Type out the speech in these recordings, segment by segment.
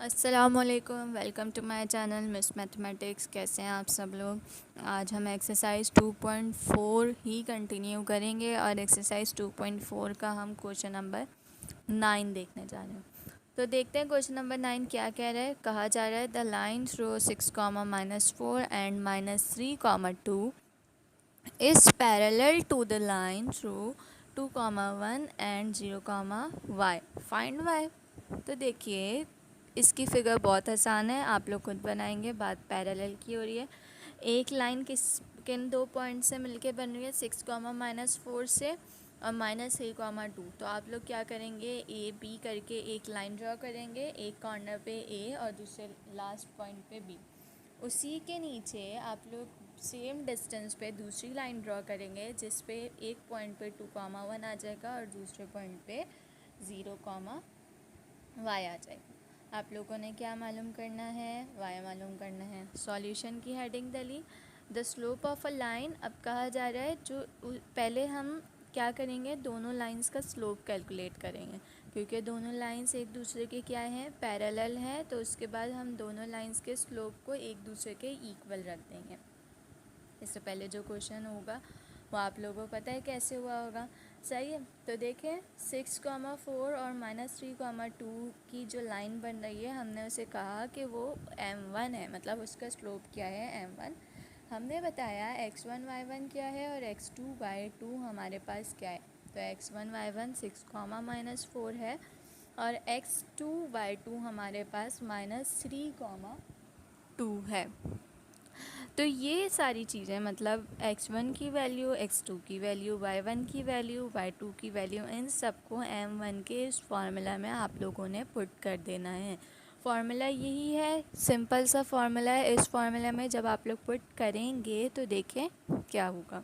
अस्सलामुअलैकुम, welcome to my channel miss mathematics. कैसे हैं आप सब लोग। आज हम एक्सरसाइज 2.4 ही कंटिन्यू करेंगे और एक्सरसाइज 2.4 का हम क्वेश्चन नंबर 9 देखने जा रहे हैं। तो देखते हैं क्वेश्चन नंबर 9 क्या कह रहा है। कहा जा रहा है the line through 6, -4 and -3, 2 is parallel to the line through 2, 1 and 0, y। Find y। तो देखिए इसकी फिगर बहुत आसान है, आप लोग खुद बनाएंगे। बात पैरेलल की हो रही है। एक लाइन किन दो पॉइंट से मिलके बन रही है, 6, -4 से और -3, 2। तो आप लोग क्या करेंगे, ए बी करके एक लाइन ड्रॉ करेंगे, एक कॉर्नर पे ए और दूसरे लास्ट पॉइंट पे बी। उसी के नीचे आप लोग सेम डिस्टेंस पे दूसरी लाइन ड्रॉ करेंगे, जिस पे एक पॉइंट पे 2, 1 आ जाएगा और दूसरे पॉइंट पे 0, y आ जाएगा। आप लोगों ने क्या मालूम करना है, y मालूम करना है। सॉल्यूशन की हेडिंग डली the slope of a line. अब कहा जा रहा है जो पहले हम क्या करेंगे, दोनों लाइंस का स्लोप कैलकुलेट करेंगे, क्योंकि दोनों लाइंस एक दूसरे के क्या हैं, पैरेलल हैं। तो उसके बाद हम दोनों लाइंस के स्लोप को एक दूसरे के इक्वल रख देंगे। इससे पहले जो क्वेश्चन होगा वो आप लोगों को पता है कैसे हुआ होगा, सही है। तो देखें 6, 4 और -3, 2 की जो लाइन बन रही है, हमने उसे कहा कि वो m1 है, मतलब उसका स्लोप क्या है, m1। हमने बताया x1 y1 क्या है और x2 y2 हमारे पास क्या है। तो x1 y1 6, -4 है और x2 y2 हमारे पास -3, 2 है। तो ये सारी चीज़ें, मतलब x1 की वैल्यू, x2 की वैल्यू, y1 की वैल्यू, y2 की वैल्यू, इन सबको m1 के इस फार्मूला में आप लोगों ने पुट कर देना है। फार्मूला यही है, सिंपल सा फार्मूला है। इस फार्मूला में जब आप लोग पुट करेंगे तो देखें क्या होगा।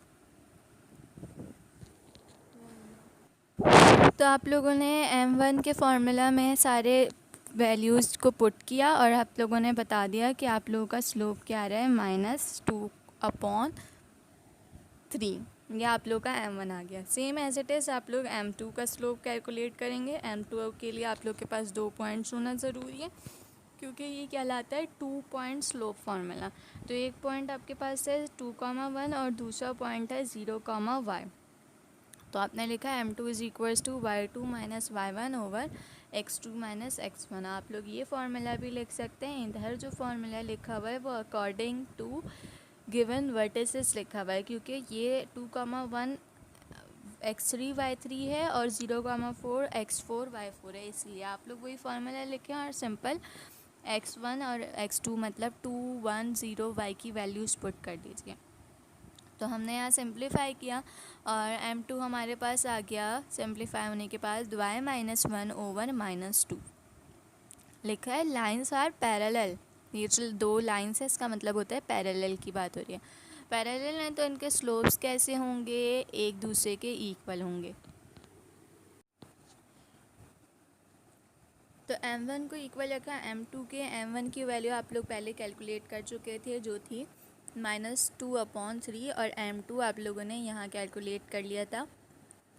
तो आप लोगों ने m1 के फार्मूला में सारे वैल्यूज़ को पुट किया और आप लोगों ने बता दिया कि आप लोगों का स्लोप क्या आ रहा है, -2/3। ये आप लोग का m1 आ गया। सेम एज इट इज़ आप लोग m2 का स्लोप कैलकुलेट करेंगे। m2 के लिए आप लोग के पास 2 पॉइंट्स होना ज़रूरी है, क्योंकि ये क्या लाता है, 2 पॉइंट स्लोप फार्मूला। तो एक पॉइंट आपके पास है 2, 1 और दूसरा पॉइंट है 0, y। तो आपने लिखा m2 is equals to y2 - y1/x2 - x1। आप लोग ये फार्मूला भी लिख सकते हैं। इधर जो फार्मूला लिखा हुआ है वो अकॉर्डिंग टू गिवन वर्टिसेस लिखा हुआ है, क्योंकि ये 2, 1 x3 y3 है और 0, 4 x4 y4 है, इसलिए आप लोग वही फार्मूला लिखें और सिंपल x1 और x2 मतलब 2, 1, 0 y की वैल्यूज़ पुट कर दीजिए। तो हमने यहाँ सिंप्लीफाई किया और m2 हमारे पास आ गया। सिंप्लीफाई होने के बाद y -1/-2 लिखा है। Lines are parallel. ये जो दो लाइन्स है इसका मतलब होता है पैरेलल की बात हो रही है। पैरेलल हैं तो इनके स्लोप्स कैसे होंगे, एक दूसरे के इक्वल होंगे। तो m1 को इक्वल रखा, m2 के m1 की वैल्यू आप लोग पहले कैलकुलेट कर चुके थे, जो थी -2/3 और m2 आप लोगों ने यहाँ कैलकुलेट कर लिया था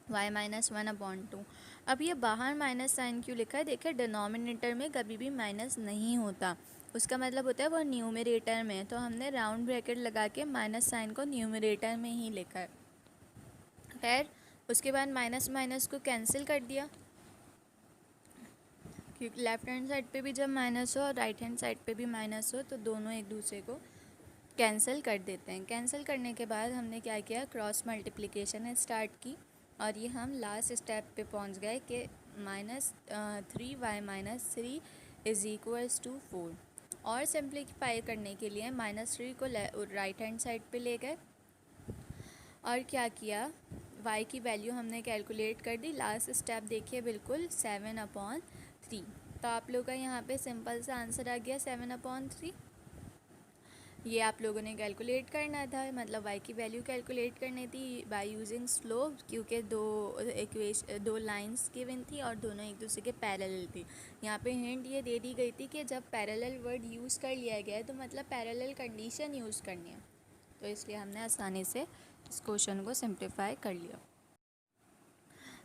y -1/2। अब ये बाहर माइनस साइन क्यों लिखा है, देखिए डिनोमिनेटर में कभी भी माइनस नहीं होता, उसका मतलब होता है वो न्यूमरेटर में। तो हमने राउंड ब्रैकेट लगा के माइनस साइन को न्यूमरेटर में ही लिखा है। खैर उसके बाद माइनस माइनस को कैंसिल कर दिया, क्योंकि लेफ़्ट हैंड साइड पे भी जब माइनस हो और राइट हैंड साइड पे भी माइनस हो तो दोनों एक दूसरे को कैंसिल कर देते हैं। कैंसिल करने के बाद हमने क्या किया, क्रॉस मल्टीप्लिकेशन स्टार्ट की और ये हम लास्ट स्टेप पे पहुंच गए कि -3y - 3 इज़ टू 4। और सिंप्लीफाई करने के लिए -3 को राइट हैंड साइड पे ले गए और क्या किया, y की वैल्यू हमने कैलकुलेट कर दी। लास्ट स्टेप देखिए बिल्कुल 7/3। तो आप लोग का यहाँ पे सिंपल सा आंसर आ गया 7/3। ये आप लोगों ने कैलकुलेट करना था, मतलब y की वैल्यू कैलकुलेट करनी थी बाय यूजिंग स्लोप, क्योंकि दो लाइंस गिवन थी और दोनों एक दूसरे के पैरेलल थी। यहाँ पे हिंट ये दे दी गई थी कि जब पैरेलल वर्ड यूज़ कर लिया गया है तो मतलब पैरेलल कंडीशन यूज़ करनी है, तो इसलिए हमने आसानी से इस क्वेश्चन को सिंप्लीफाई कर लिया।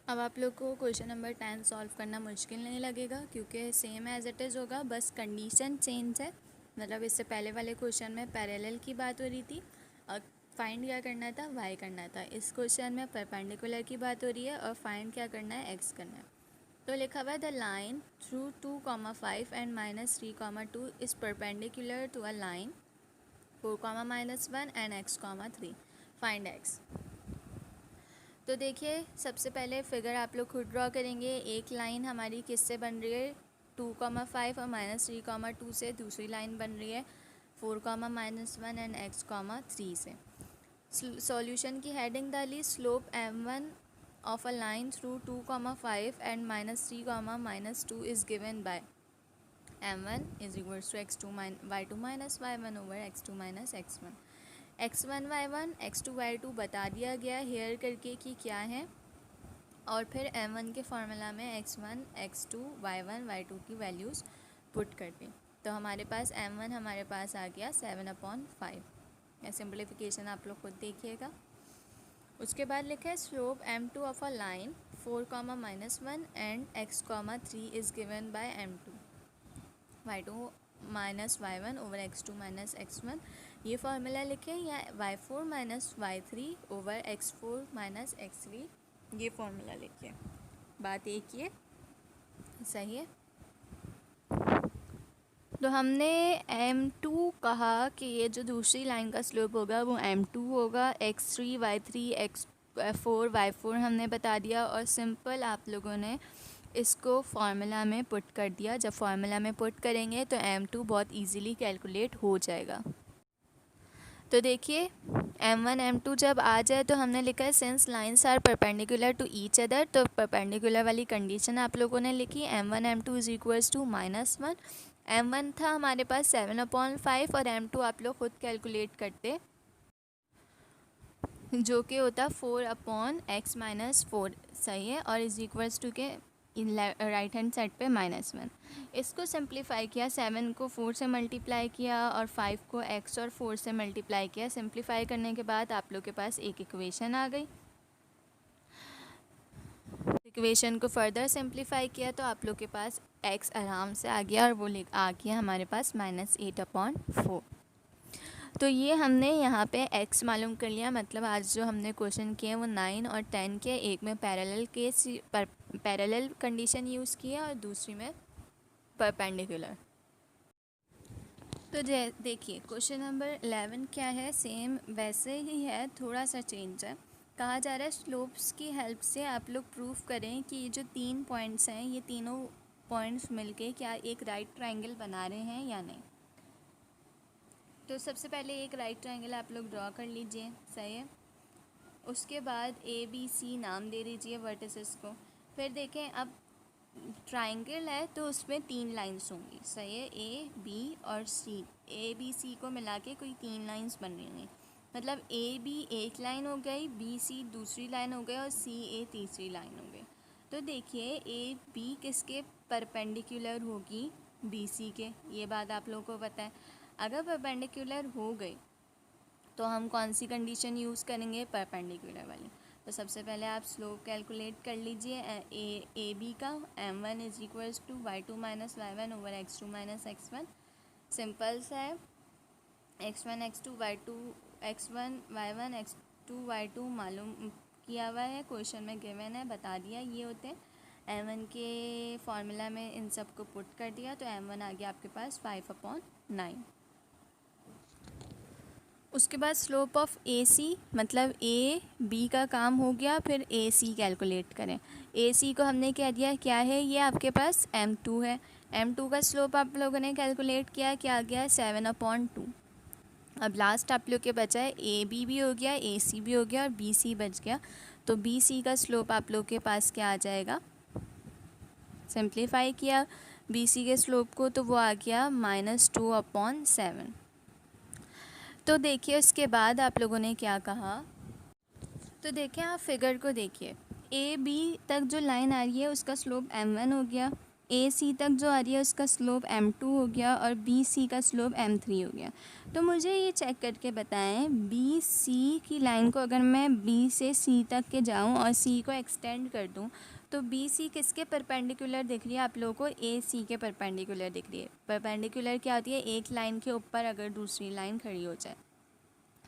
अब आप लोग को क्वेश्चन नंबर 10 सॉल्व करना मुश्किल नहीं लगेगा, क्योंकि सेम एज इट इज़ होगा, बस कंडीशन चेंज है। मतलब इससे पहले वाले क्वेश्चन में पैरेलल की बात हो रही थी और फाइंड क्या करना था, वाई करना था। इस क्वेश्चन में परपेंडिकुलर की बात हो रही है और फाइंड क्या करना है, एक्स करना है। तो लिखा हुआ है the line through 2,5 and -3,2 is perpendicular to a line 4,-1 and x,3 find x. तो देखिए सबसे पहले फिगर आप लोग खुद ड्रॉ करेंगे। एक लाइन हमारी किससे बन रही है, 2,5 और -3,2 से। दूसरी लाइन बन रही है 4,-1 एंड x,3 से। सॉल्यूशन की हेडिंग डाली, slope m1 of a line through 2,5 and -3,-2 is given by m1 is equals to x2 y2 minus y1 over x2 minus x1। x1 y1 x2 y2 बता दिया गया hair करके कि क्या है, और फिर m1 के फार्मूला में x1 x2 y1 y2 की वैल्यूज़ पुट कर दी। तो हमारे पास m1 हमारे पास आ गया 7/5। या सिंप्लीफिकेशन आप लोग खुद देखिएगा। उसके बाद लिखा है slope m2 of a line 4,-1 and x,3 is given bye m2 y2 minus y1 over x2 minus x1। ये फार्मूला लिखें, या y4 minus y3 over x4 minus x3, ये फार्मूला लिखिए। बात एक ये सही है। तो हमने m2 कहा कि ये जो दूसरी लाइन का स्लोप होगा वो m2 होगा। x3 y3 x4 y4 हमने बता दिया, और सिंपल आप लोगों ने इसको फार्मूला में पुट कर दिया। जब फार्मूला में पुट करेंगे तो m2 बहुत इजीली कैलकुलेट हो जाएगा। तो देखिए m1 m2 जब आ जाए तो हमने लिखा है since lines are perpendicular to each other. तो परपेंडिकुलर वाली कंडीशन आप लोगों ने लिखी, m1 m2 is equals to -1। m1 था हमारे पास 7/5 और m2 आप लोग खुद कैलकुलेट करते, जो कि होता 4/x-4, सही है, और इज इक्वल्स टू के राइट हैंड साइड पे -1। इसको सिंप्लीफाई किया, 7 को 4 से मल्टीप्लाई किया और 5 को x और 4 से मल्टीप्लाई किया। सिंप्लीफाई करने के बाद आप लोग के पास एक इक्वेशन आ गई। इक्वेशन को फर्दर सिंप्लीफाई किया तो आप लोग के पास x आराम से आ गया, और वो आ गया हमारे पास -8/4। तो ये हमने यहाँ पे x मालूम कर लिया। मतलब आज जो हमने क्वेश्चन किए वो 9 और 10 के, एक में पैरेलल कंडीशन यूज़ किया और दूसरी में परपेंडिकुलर। तो देखिए क्वेश्चन नंबर 11 क्या है, सेम वैसे ही है, थोड़ा सा चेंज है। कहा जा रहा है स्लोप्स की हेल्प से आप लोग प्रूफ करें कि ये जो 3 पॉइंट्स हैं, ये तीनों पॉइंट्स मिलके क्या एक राइट ट्रायंगल बना रहे हैं या नहीं। तो सबसे पहले एक राइट ट्रायंगल आप लोग ड्रॉ कर लीजिए, सही है। उसके बाद ABC नाम दे दीजिए वर्टिसेस को। फिर देखें अब ट्रायंगल है तो उसमें 3 लाइंस होंगी, सही है, AB और C। ABC को मिला के कोई 3 लाइंस बन रही होंगी। मतलब AB एक लाइन हो गई, BC दूसरी लाइन हो गई और CA तीसरी लाइन हो गई। तो देखिए AB किसके परपेंडिकुलर होगी, BC के, ये बात आप लोगों को पता है। अगर परपेंडिकुलर हो गई तो हम कौन सी कंडीशन यूज़ करेंगे, परपेंडिकुलर वाली। तो सबसे पहले आप स्लोप कैलकुलेट कर लीजिए ए बी का। m1 is equals to y2 minus y1 over x2 minus x1। Simple सा है, x1 x2 y2 x1 y1 x2 y2 मालूम किया हुआ है, क्वेश्चन में गिवन है, बता दिया ये होते हैं। m1 के फार्मूला में इन सब को पुट कर दिया तो m1 आ गया आपके पास 5/9। उसके बाद स्लोप ऑफ AC, मतलब AB का काम हो गया, फिर AC कैलकुलेट करें। AC को हमने क्या दिया, क्या है ये आपके पास m2 है। m2 का स्लोप आप लोगों ने कैलकुलेट किया, क्या आ गया 7/2। अब लास्ट आप लोग के बचा है AB भी हो गया, AC भी हो गया और BC बच गया। तो BC का स्लोप आप लोग के पास क्या आ जाएगा, सिंप्लीफाई किया BC के स्लोप को तो वो आ गया -2/7। तो देखिए उसके बाद आप लोगों ने क्या कहा, तो देखिए आप फिगर को देखिए, AB तक जो लाइन आ रही है उसका स्लोप m1 हो गया, ए सी तक जो आ रही है उसका स्लोप m2 हो गया और बी सी का स्लोप m3 हो गया। तो मुझे ये चेक करके बताएं, बी सी की लाइन को अगर मैं बी से सी तक के जाऊं और सी को एक्सटेंड कर दूं, तो बी सी किसके परपेंडिकुलर दिख रही है आप लोगों को? ए सी के परपेंडिकुलर दिख रही है। परपेंडिकुलर क्या होती है? एक लाइन के ऊपर अगर दूसरी लाइन खड़ी हो जाए।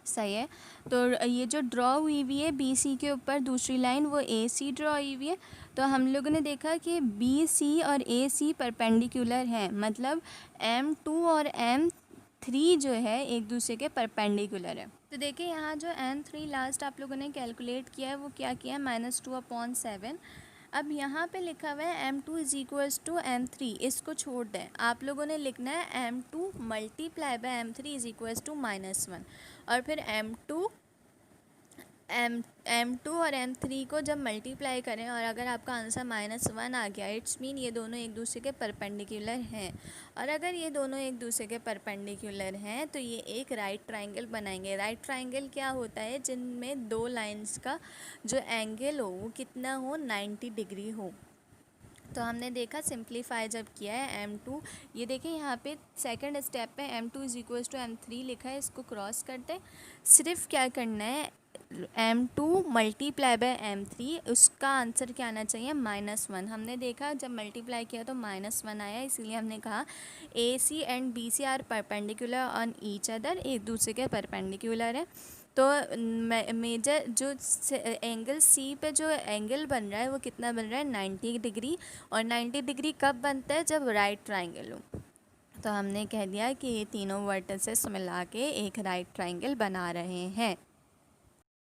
सही है। तो ये जो ड्रॉ हुई हुई है बी सी के ऊपर दूसरी लाइन, वो ए सी ड्रॉ हुई हुई है। तो हम लोगों ने देखा कि बी सी और ए सी परपेंडिकुलर हैं, मतलब M2 और M3 जो है एक दूसरे के परपेंडिकुलर है। तो देखिए यहाँ जो M3 लास्ट आप लोगों ने कैलकुलेट किया है वो क्या किया है? -2/7। अब यहाँ पे लिखा हुआ है M2 is equals to M3, इसको छोड़ दें। आप लोगों ने लिखना है M2 multiply by M3 is equals to -1। और फिर M2 और M3 को जब मल्टीप्लाई करें और अगर आपका आंसर -1 आ गया, इट्स मीन ये दोनों एक दूसरे के परपेंडिकुलर हैं। और अगर ये दोनों एक दूसरे के परपेंडिकुलर हैं तो ये एक राइट ट्रायंगल बनाएंगे। राइट ट्रायंगल क्या होता है? जिनमें दो लाइंस का जो एंगल हो वो कितना हो? 90 डिग्री हो। तो हमने देखा सिंप्लीफाई जब किया है M2, ये देखिए यहाँ पे सेकंड स्टेप पे M2 is equals to M3 लिखा है, इसको क्रॉस करते हैं। सिर्फ क्या करना है? M2 मल्टीप्लाई बाय M3, उसका आंसर क्या आना चाहिए? -1। हमने देखा जब मल्टीप्लाई किया तो -1 आया, इसीलिए हमने कहा AC and BC are perpendicular on each other, एक दूसरे के परपेंडिकुलर है। तो मेजर जो एंगल सी पे जो एंगल बन रहा है वो कितना बन रहा है? 90 डिग्री। और 90 डिग्री कब बनता है? जब राइट ट्रायंगल हो। तो हमने कह दिया कि ये तीनों वर्टिसेस मिला के एक राइट ट्रायंगल बना रहे हैं।